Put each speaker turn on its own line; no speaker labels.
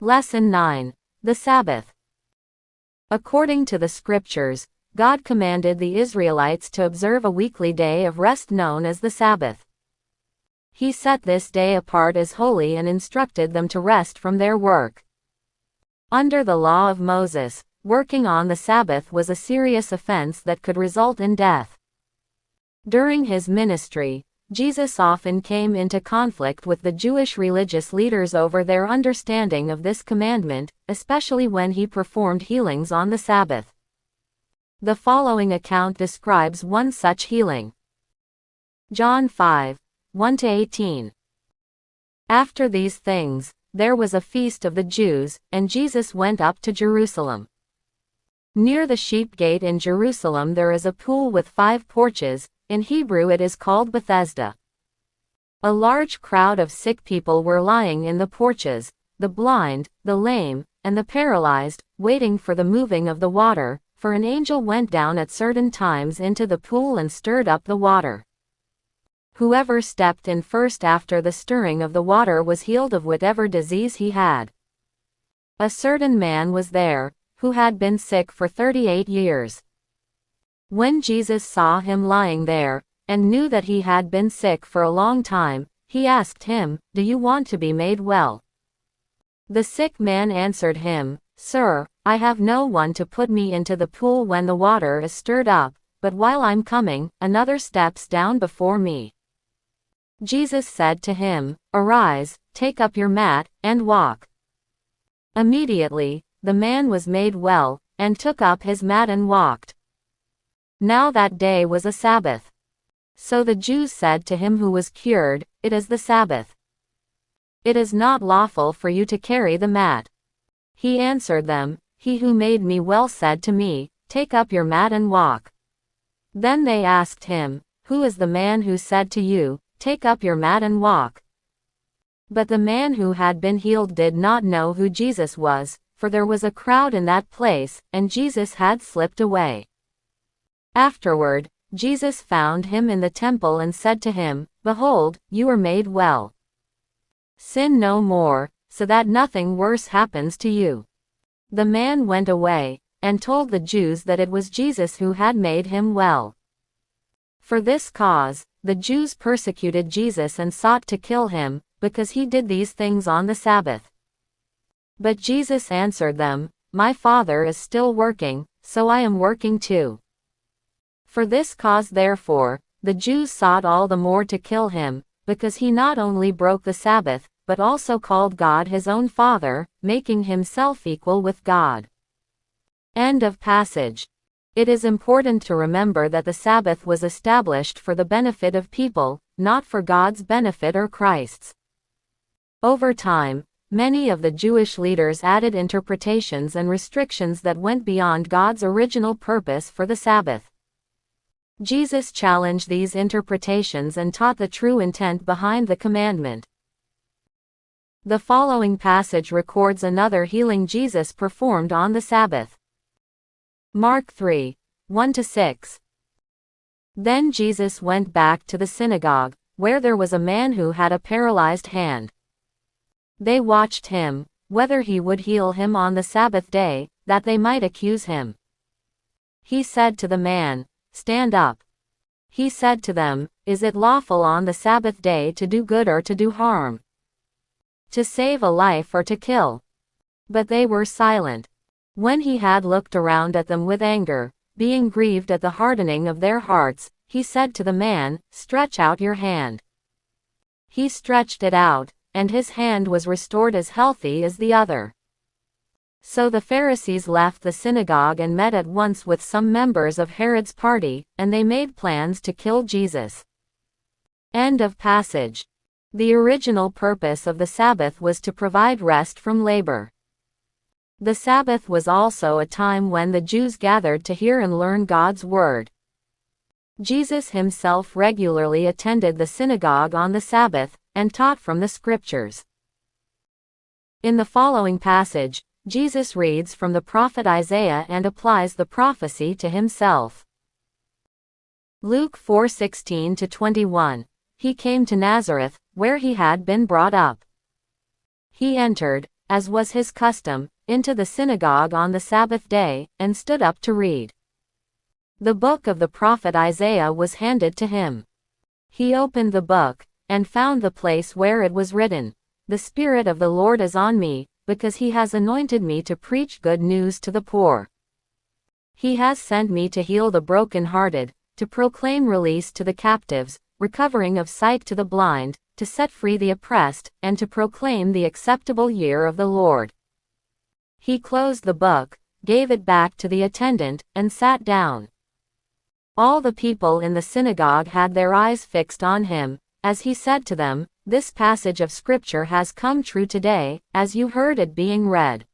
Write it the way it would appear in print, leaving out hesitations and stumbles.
Lesson 9. The Sabbath. According to the Scriptures, God commanded the Israelites to observe a weekly day of rest known as the Sabbath. He set this day apart as holy and instructed them to rest from their work. Under the law of Moses, working on the Sabbath was a serious offense that could result in death. During his ministry, Jesus often came into conflict with the Jewish religious leaders over their understanding of this commandment, especially when he performed healings on the Sabbath. The following account describes one such healing. John 5, 1-18. After these things, there was a feast of the Jews, and Jesus went up to Jerusalem. Near the sheep gate in Jerusalem there is a pool with 5 porches. In Hebrew it is called Bethesda. A large crowd of sick people were lying in the porches, the blind, the lame, and the paralyzed, waiting for the moving of the water, for an angel went down at certain times into the pool and stirred up the water. Whoever stepped in first after the stirring of the water was healed of whatever disease he had. A certain man was there, who had been sick for 38 years. When Jesus saw him lying there, and knew that he had been sick for a long time, he asked him, "Do you want to be made well?" The sick man answered him, "Sir, I have no one to put me into the pool when the water is stirred up, but while I'm coming, another steps down before me." Jesus said to him, "Arise, take up your mat, and walk." Immediately, the man was made well, and took up his mat and walked. Now that day was a Sabbath. So the Jews said to him who was cured, "It is the Sabbath. It is not lawful for you to carry the mat." He answered them, "He who made me well said to me, 'Take up your mat and walk.'" Then they asked him, "Who is the man who said to you, 'Take up your mat and walk'?" But the man who had been healed did not know who Jesus was, for there was a crowd in that place, and Jesus had slipped away. Afterward, Jesus found him in the temple and said to him, "Behold, you are made well. Sin no more, so that nothing worse happens to you." The man went away, and told the Jews that it was Jesus who had made him well. For this cause, the Jews persecuted Jesus and sought to kill him, because he did these things on the Sabbath. But Jesus answered them, "My Father is still working, so I am working too." For this cause therefore, the Jews sought all the more to kill him, because he not only broke the Sabbath, but also called God his own Father, making himself equal with God. End of passage. It is important to remember that the Sabbath was established for the benefit of people, not for God's benefit or Christ's. Over time, many of the Jewish leaders added interpretations and restrictions that went beyond God's original purpose for the Sabbath. Jesus challenged these interpretations and taught the true intent behind the commandment. The following passage records another healing Jesus performed on the Sabbath. Mark 3, 1-6. Then Jesus went back to the synagogue, where there was a man who had a paralyzed hand. They watched him, whether he would heal him on the Sabbath day, that they might accuse him. He said to the man, "Stand up." He said to them, "Is it lawful on the Sabbath day to do good or to do harm? To save a life or to kill?" But they were silent. When he had looked around at them with anger, being grieved at the hardening of their hearts, he said to the man, "Stretch out your hand." He stretched it out, and his hand was restored as healthy as the other. So the Pharisees left the synagogue and met at once with some members of Herod's party, and they made plans to kill Jesus. End of passage. The original purpose of the Sabbath was to provide rest from labor. The Sabbath was also a time when the Jews gathered to hear and learn God's word. Jesus himself regularly attended the synagogue on the Sabbath, and taught from the Scriptures. In the following passage, Jesus reads from the prophet Isaiah and applies the prophecy to himself. Luke 4:16-21. He came to Nazareth, where he had been brought up. He entered, as was his custom, into the synagogue on the Sabbath day, and stood up to read. The book of the prophet Isaiah was handed to him. He opened the book, and found the place where it was written, "The Spirit of the Lord is on me, because he has anointed me to preach good news to the poor. He has sent me to heal the brokenhearted, to proclaim release to the captives, recovering of sight to the blind, to set free the oppressed, and to proclaim the acceptable year of the Lord." He closed the book, gave it back to the attendant, and sat down. All the people in the synagogue had their eyes fixed on him, as he said to them, "This passage of Scripture has come true today, as you heard it being read."